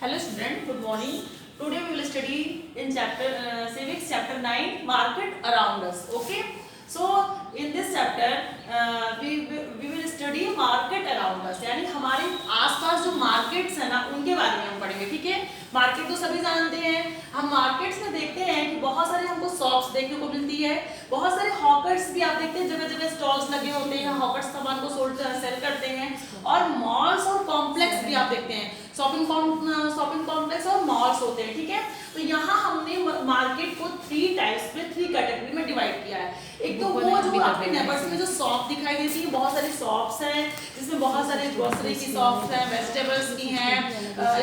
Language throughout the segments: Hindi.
Hello student, good morning. Today we will study in chapter civics chapter 9 market around us. Okay. So in this chapter we will study market around us. यानी हमारे आसपास जो मार्केट्स है ना उनके बारे में हम पढ़ेंगे. ठीक है. मार्केट तो सभी जानते हैं. हम मार्केट्स में देखते हैं कि बहुत सारे हमको शॉप्स देखने को मिलती है. बहुत सारे हॉकर्स भी आप देखते हैं, जगह जगह स्टॉल्स लगे होते हैं. हॉकर्स सामान को सेल करते हैं. और मॉल्स और कॉम्प्लेक्स भी आप देखते हैं. शॉपिंग कॉम्प्लेक्स और मॉल्स होते हैं. ठीक है. तो यहाँ हमने मार्केट को 3 टाइप्स में 3 कैटेगरी में डिवाइड किया है. एक तो वो जो आपके नेबर्स में जो शॉप दिखाई देती है, बहुत सारी शॉप्स हैं जिसमें बहुत सारे ग्रोसरी की शॉप्स हैं, वेजिटेबल्स की हैं,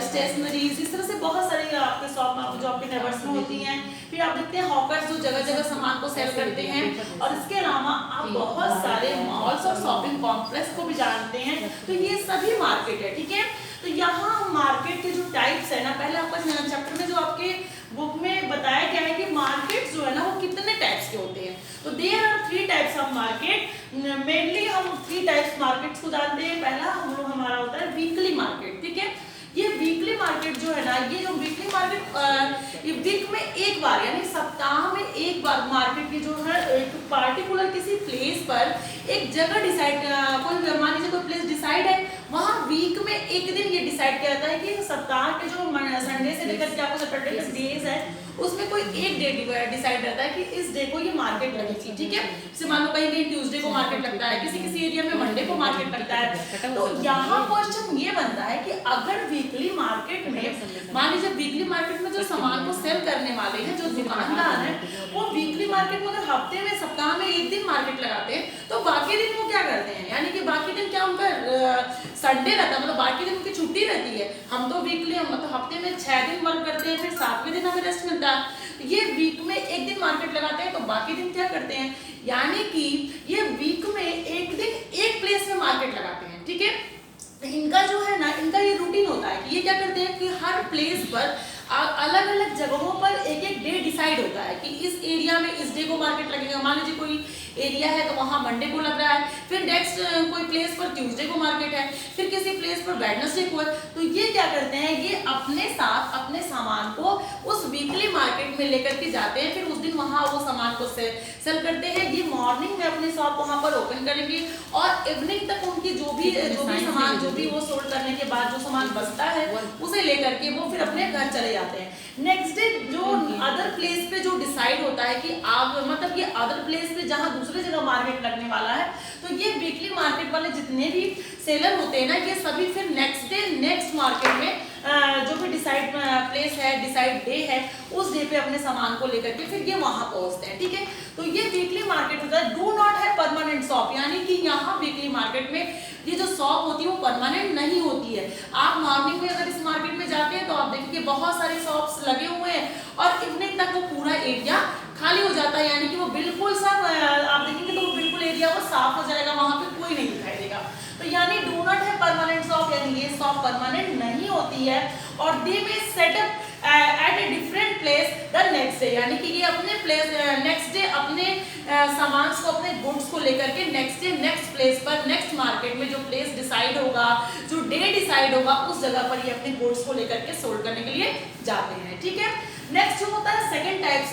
स्टेशनरीज, इस तरह से बहुत सारी आपके शॉप जो आपके नेबर्स में होती हैं. फिर आप देखते हैं हॉकर्स जो जगह जगह सामान को सेल करते हैं. और इसके अलावा आप बहुत सारे मॉल्स और शॉपिंग कॉम्प्लेक्स को भी जानते हैं. तो ये सभी मार्केट है. ठीक है. तो यहाँ मार्केट के जो टाइप्स है ना, पहले आपका चैप्टर में जो आपके बुक में बताया गया है कि मार्केट जो है ना वो कितने टाइप्स के होते हैं. तो there are 3 types of market. Mainly हम 3 टाइप्स मार्केट्स को जानते हैं. पहला हमारा होता है वीकली मार्केट. ठीक है. ये वीकली मार्केट जो है ना, ये जो वीकली मार्केट ये वीक में एक बार यानी सप्ताह में एक बार मार्केट की जो है एक पार्टिकुलर किसी प्लेस पर एक जगह डिसाइड, कोई मान लीजिए कोई प्लेस डिसाइड है, वहाँ वीक में एक दिन ये डिसाइड किया जाता है कि सप्ताह के जो संडे से लेकर के आपको सैटरडे के डेज है उसमें कोई एक डे डिसाइड रहता है कि इस डे को ये मार्केट लगेगी. ठीक है. जैसे मान लो कहीं ट्यूसडे को मार्केट लगता है, किसी एरिया में मंडे को मार्केट लगता है. तो यहाँ क्वेश्चन ये बनता है कि अगर वीकली मार्केट में मान लीजिए वीकली मार्केट में जो सामान को सेल करने वाले हैं, जो दुकानदार है, वो वीकली मार्केट में अगर हफ्ते में सप्ताह में एक दिन मार्केट लगाते हैं तो बाकी दिन वो क्या करते हैं, यानी कि बाकी दिन क्या उनका संडे रहता है, मतलब बाकी दिन उनकी छुट्टी रहती है. हम तो वीकली मतलब हफ्ते में 6 दिन वर्क करते हैं, फिर 7वें दिन हमें रेस्ट मिलता है. ये वीक में एक दिन मार्केट लगाते हैं तो बाकी दिन क्या करते हैं, यानी कि ये वीक में एक दिन एक प्लेस में मार्केट लगाते हैं. ठीक है. इनका जो है ना, इनका ये रूटीन होता है कि ये क्या करते हैं कि हर प्लेस पर अलग अलग जगहों पर एक एक डे डिसाइड होता है कि इस एरिया में इस डे को मार्केट लगेगा. मान लीजिए कोई एरिया है तो वहाँ मंडे को लग रहा है, फिर नेक्स्ट कोई प्लेस पर ट्यूसडे को मार्केट है, फिर किसी प्लेस पर वेडनेसडे को है. तो ये क्या करते हैं, ये अपने साथ अपने सामान को उस वीकली मार्केट में लेकर के जाते हैं, फिर उस दिन वहाँ वो सामान को सेल करते हैं. ये मॉर्निंग में अपनी शॉप वहाँ पर ओपन करेंगे और इवनिंग तक उनकी जो भी सामान जो भी वो सोल्ड करने के बाद जो सामान बचता है उसे लेकर के वो फिर अपने घर चले जाते हैं. नेक्स्ट डे जो अदर प्लेस पे जो डिसाइड होता है कि आप मतलब ये अदर प्लेस पे जहाँ दूसरी जगह मार्केट लगने वाला है, तो ये वीकली मार्केट वाले जितने भी सेलर होते हैं ना, ये सभी फिर नेक्स्ट डे नेक्स्ट मार्केट में जो भी डिसाइड प्लेस है, डिसाइड डे है, उस डे पे अपने सामान को लेकर के फिर ये वहां पहुंचते हैं. ठीक है. तो ये वीकली मार्केट होता है. डू नॉट है परमानेंट शॉप, यानी कि यहाँ वीकली मार्केट में ये जो शॉप होती है वो परमानेंट नहीं होती है. आप मॉर्निंग में अगर इस मार्केट में जाते हैं तो आप देखेंगे बहुत सारे शॉप्स लगे हुए हैं और इवनिंग तक वो पूरा एरिया खाली हो जाता है, यानी कि वो बिल्कुल सब आप देखेंगे तो वो बिल्कुल एरिया वो साफ हो जाएगा, वहां पे कोई नहीं दिखाई देगा. तो यानी डू नॉट है परमानेंट शॉप, यानी ये शॉप परमानेंट नहीं होती है. और they may set up at a different place the next day, यानी कि ये अपने प्लेस नेक्स्ट डे अपने सामान को, अपने गुड्स को लेकर के नेक्स्ट डे नेक्स्ट प्लेस पर, नेक्स्ट मार्केट में जो प्लेस डिसाइड होगा, जो डे डिसाइड होगा, उस जगह पर ये अपने गुड्स को लेकर के सोल्ड करने के लिए जाते हैं. ठीक है. नेक्स्ट जो होता है सेकंड टाइप्स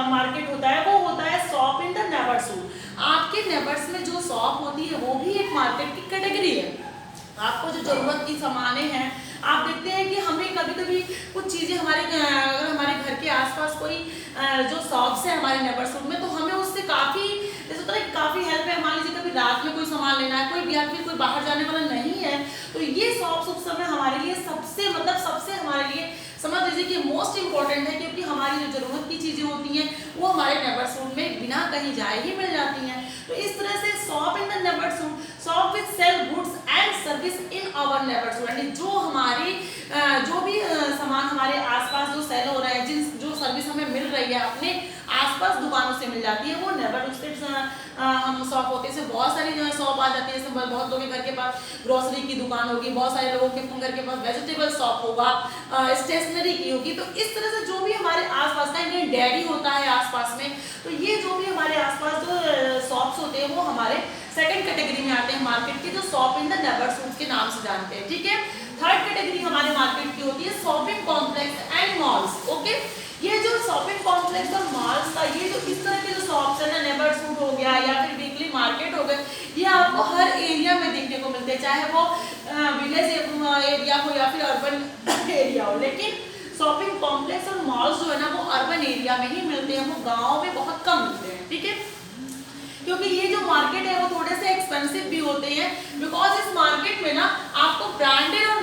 मार्केट होता है, वो होता है शॉप इन द नेबरहुड. आपके नेबर्स में जो शॉप होती है वो भी एक मार्केट की कैटेगरी है. आपको जो जरूरत की सामानें हैं, आप देखते हैं कि हमें कभी कभी कुछ चीज़ें अगर हमारे घर के आसपास कोई जो शॉप्स है हमारे नेबरहुड में, तो हमें उससे काफ़ी जैसे होता है काफ़ी हेल्प है. मान लीजिए कभी रात में कोई सामान लेना है, कोई या फिर कोई बाहर जाने वाला नहीं है, तो ये शॉप्स उस समय हमारे लिए सबसे हमारे लिए समझ लीजिए कि मोस्ट इंपॉर्टेंट है, क्योंकि हमारी जो जरूरत की चीज़ें होती हैं वो हमारे नेबरहुड में बिना कहीं जाए ही मिल जाती हैं. तो इस तरह से shop in the neighbourhood, shop with sell goods and service in our neighbourhood, यानी जो हमारी जो भी सामान हमारे आसपास जो सेल हो रहा है, जो सर्विस हमें मिल रही है अपने आसपास दुकानों से मिल जाती है, वो नेबरहुड से हम शॉप होते हैं. बहुत सारी जो शॉप आ जाती है. बहुत लोगों के घर के पास ग्रोसरी की दुकान होगी, बहुत सारे लोगों के घर के पास वेजिटेबल शॉप होगा, स्टेशनरी की होगी. तो इस तरह से जो भी हमारे आसपास का डेयरी होता है आसपास में, तो ये जो भी हमारे आसपास जो शॉप्स होते हैं वो हमारे सेकंड कैटेगरी में आते हैं मार्केट की, जो शॉप इन द नेबरहुड के नाम से जानते हैं. ठीक है. थर्ड कैटेगरी हमारे मार्केट की होती है शॉपिंग हो गए, ये आपको हर एरिया में देखने को मिलते हैं, चाहे वो विलेज एरिया हो या फिर अर्बन एरिया हो। लेकिन शॉपिंग कॉम्प्लेक्स और मॉल्स जो है ना वो अर्बन एरिया में ही मिलते हैं, वो गाँव में बहुत कम मिलते हैं, ठीक है। क्योंकि ये जो मार्केट है वो थोड़े से एक्सपेंसिव भी होते हैं, बिकॉज इस मार्केट में ना आपको ब्रांडेड और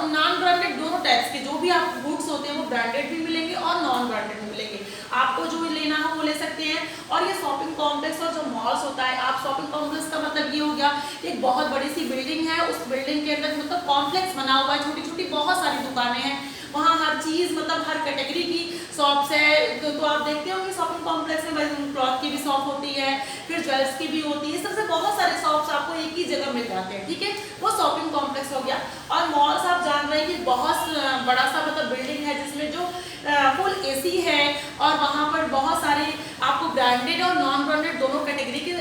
नॉन ब्रांडेड दोनों टाइप्स के जो भी आप गुड्स होते हैं वो ब्रांडेड भी मिलेंगे और नॉन ब्रांडेड भी मिलेंगे, आपको जो लेना है वो ले सकते हैं। और ये शॉपिंग कॉम्प्लेक्स और जो मॉल्स होता है, आप शॉपिंग कॉम्प्लेक्स का मतलब ये हो गया एक बहुत बड़ी सी बिल्डिंग है, उस बिल्डिंग के अंदर मतलब कॉम्प्लेक्स बना हुआ है, छोटी छोटी बहुत सारी दुकानें हैं, वहाँ हर चीज़ मतलब हर कैटेगरी की शॉप्स है। तो आप देखते होंगे शॉपिंग कॉम्प्लेक्स में क्लॉथ की भी शॉप होती है, फिर ज्वेल्स की भी होती है, इस तरह से बहुत सारे शॉप्स आपको एक ही जगह मिल जाते हैं, ठीक है, वो शॉपिंग कॉम्प्लेक्स हो गया। और मॉल्स आप जान रहे हैं कि बहुत बड़ा सा मतलब बिल्डिंग है जिसमें जो फुल एसी है और वहाँ पर बहुत सारे आपको ब्रांडेड और नॉन ब्रांडेड दोनों कैटेगरी के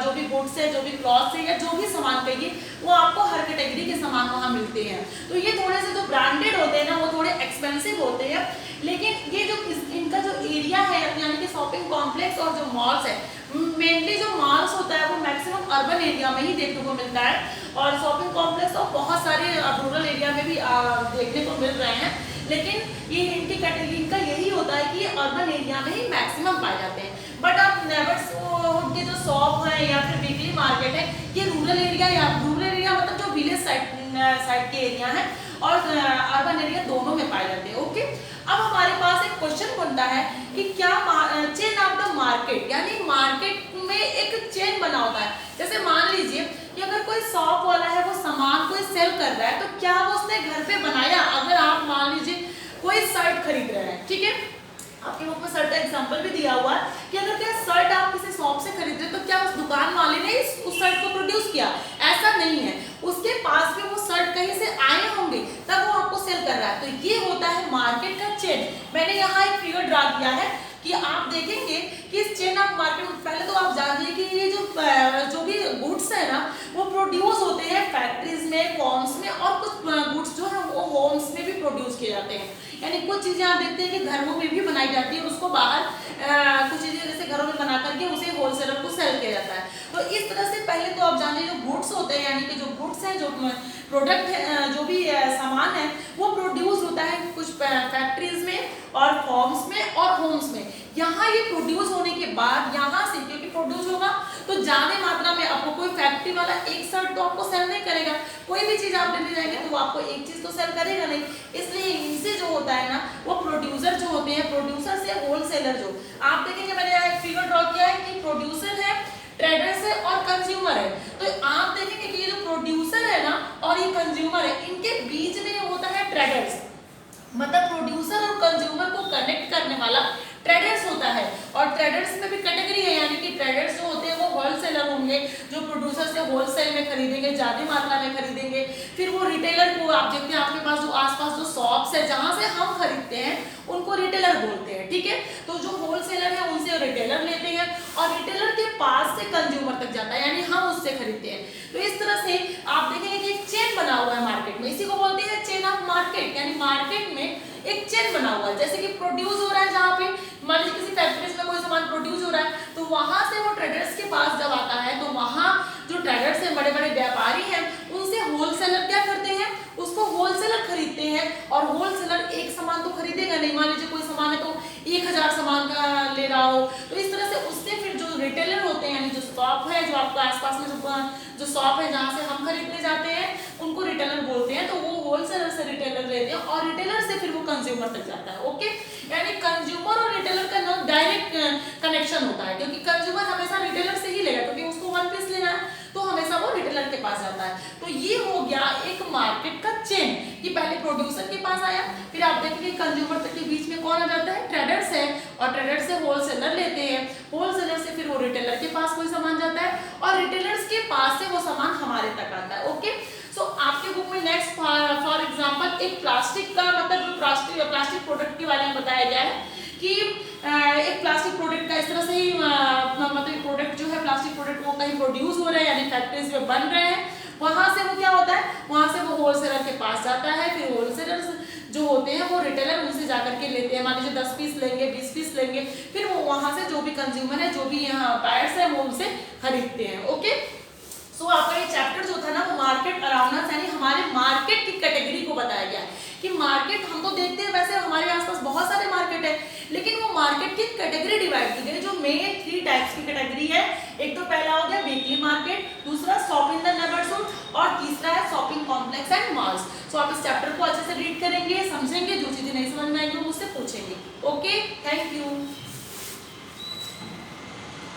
जो भी गुड्स है, जो भी क्लॉथ्स है या जो भी सामान कहिए वो आपको हर कैटेगरी के सामान वहाँ मिलते हैं। तो ये थोड़े से जो ब्रांडेड होते हैं ना वो थोड़े एक्सपेंसिव होते हैं, लेकिन ये जो इनका जो एरिया है यानी कि शॉपिंग कॉम्प्लेक्स और जो मॉल्स है, मेनली जो मॉल्स होता है वो मैक्सिमम अर्बन एरिया में ही देखने को मिलता है, और शॉपिंग कॉम्प्लेक्स तो बहुत सारे रूरल एरिया में भी देखने को मिल रहे हैं, लेकिन ये इनकी कैटेगरी इनका यही होता है कि ये अर्बन एरिया में ही मैक्सिमम पाए जाते हैं। बट आप नेबर्स के जो शॉप है या फिर वीकली मार्केट है ये रूरल एरिया मतलब जो विलेज साइड के एरिया है और अर्बन एरिया दोनों में पाए जाते हैं, ओके। अब हमारे पास एक क्वेश्चन बनता है कि क्या चेन ऑफ द मार्केट, यानी मार्केट में एक चेन बना होता है। जैसे मान लीजिए कि अगर कोई शॉप वाला है वो सामान कोई सेल कर रहा है, तो क्या वो उसने घर पे बनाया। अगर आप मान लीजिए कोई शर्ट खरीद रहे हैं, ठीक है, आपके बुक में शर्ट का एग्जांपल भी दिया हुआ है कि अगर क्या शर्ट आप किसी शॉप से खरीद रहे हैं तो क्या उस दुकान वाले ने उस शर्ट को प्रोड्यूस किया, ऐसा नहीं है, उसके पास में वो शर्ट कहीं से आए होंगे तब वो आपको सेल कर रहा है। तो ये होता है मार्केट का चेन। मैंने यहाँ एक फिगर ड्रा किया है कि आप देखेंगे कि इस चेन ऑफ मार्केट में पहले तो आप जानिए कि ये जो भी गुड्स है ना वो प्रोड्यूस होते हैं फैक्ट्रीज में, फॉर्म्स में, और कुछ गुड्स जो है वो होम्स में भी प्रोड्यूस किए जाते हैं। यानी कुछ चीजें आप देखते हैं कि घरों में भी बनाई जाती है, उसको बाहर कुछ चीजें जैसे घरों में बना करके उसे होलसेलर को सेल किया जाता है। तो इस तरह से पहले तो आप जानिए जो गुड्स होते हैं यानी कि जो गुड्स हैं, जो प्रोडक्ट है, जो भी सामान है वो प्रोड्यूस होता है कुछ फैक्ट्रीज में और फॉर्म्स में और होम्स में। यहाँ ये प्रोड्यूस होने के बाद यहाँ से क्योंकि प्रोड्यूस होगा तो ज्यादा मात्रा में आपको कोई फैक्ट्री वाला एक शर्ट तो आपको सेल नहीं करेगा, कोई भी चीज आप लेने जाएंगे तो वो आपको एक चीज तो सेल करेगा नहीं। इसलिए इनसे जो होता है ना वो प्रोड्यूसर जो होते हैं, प्रोड्यूसर से होलसेलर, जो आप देखेंगे मैंने यहाँ एक फिगर ड्रॉ किया है कि प्रोड्यूसर है, ट्रेडर्स है और कंज्यूमर है। तो आप देखेंगे कि ये जो प्रोड्यूसर है ना और ये कंज्यूमर है, इनके बीच में होता है ट्रेडर्स, मतलब प्रोड्यूसर और कंज्यूमर को कनेक्ट करने वाला ट्रेडर्स होता है। और ट्रेडर्स में भी कैटेगरी है, यानी कि ट्रेडर्स जो होते हैं वो होलसेलर होंगे जो प्रोड्यूसर से होलसेल में खरीदेंगे, ज्यादा मात्रा में खरीदेंगे। फिर वो रिटेलर को आप देखते हैं आपके पास जो आसपास जो शॉप्स है जहां से हम खरीदते हैं उनको रिटेलर बोलते हैं, ठीक है। तो जो होलसेलर है उनसे रिटेलर लेते हैं और रिटेलर के पास से कंज्यूमर तक जाता है, यानी हम उससे खरीदते हैं। तो इस तरह से आप देखेंगे कि एक चेन बना हुआ है मार्केट में, इसी को बोलते हैं चेन ऑफ मार्केट, यानी मार्केट में एक चेन बना हुआ है। जैसे कि प्रोड्यूस हो रहा है, जहाँ पे मान लीजिए किसी फैक्ट्रीज में कोई सामान प्रोड्यूस हो रहा है तो वहां से वो ट्रेडर्स के पास जब आता है तो वहां जो ट्रेडर्स हैं, बड़े बड़े व्यापारी हैं, उनसे होलसेलर क्या करते हैं, उसको होलसेलर खरीदते हैं। और होलसेलर एक सामान तो खरीदेगा नहीं, मान लीजिए कोई सामान है तो 1000 सामान का ले रहा हो, तो इस तरह से उससे फिर जो रिटेलर होते हैं, यानी जो शॉप है, जो आपको आसपास में जो शॉप है जहाँ से हम खरीदने जाते हैं उनको रिटेलर बोलते हैं। तो वो होलसेलर से रिटेलर लेते हैं और रिटेलर से फिर वो कंज्यूमर तक जाता है, ओके। यानी कंज्यूमर और रिटेलर का ना डायरेक्ट कनेक्शन होता है, क्योंकि कंज्यूमर हमेशा रिटेलर से ही लेगा, क्योंकि उसको वन पीस लेना है तो हमेशा वो रिटेलर के पास जाता है। तो ये हो गया एक मार्केट का चेन कि पहले प्रोड्यूसर के पास आया, फिर आप देखेंगे कंज्यूमर तक के बीच में कौन आ जाता है, ट्रेडर्स है, और ट्रेडर्स से होलसेलर लेते हैं, होलसेलर से फिर वो रिटेलर के पास कोई सामान जाता है और रिटेलर्स के पास से वो सामान हमारे तक आता है, ओके। सो आपके बुक में नेक्स्ट फॉर एग्जांपल एक प्लास्टिक का मतलब प्लास्टिक प्रोडक्ट के बारे में बताया गया है कि एक प्लास्टिक प्रोडक्ट का इस तरह से ही मतलब प्रोडक्ट जो है प्लास्टिक प्रोडक्ट वो कहीं प्रोड्यूस हो रहे हैं, यानी फैक्ट्रीज में बन रहे हैं, वहां से वो क्या होता है, वहां से वो होलसेलर के पास जाता है, फिर होलसेलर जो होते हैं वो रिटेलर उनसे जाकर के लेते हैं, मान लीजिए 10 पीस लेंगे, 20 पीस लेंगे, फिर वो वहां से जो भी कंज्यूमर है, जो भी यहाँ बायर्स है वो उनसे खरीदते हैं, ओके। में 3 टाइप्स की कैटेगरी है। एक तो पहला हो गया वीकली मार्केट, दूसरा शॉप इन द नेबरहुड और तीसरा है शॉपिंग कॉम्प्लेक्स एंड मॉल्स। सो आप इस चैप्टर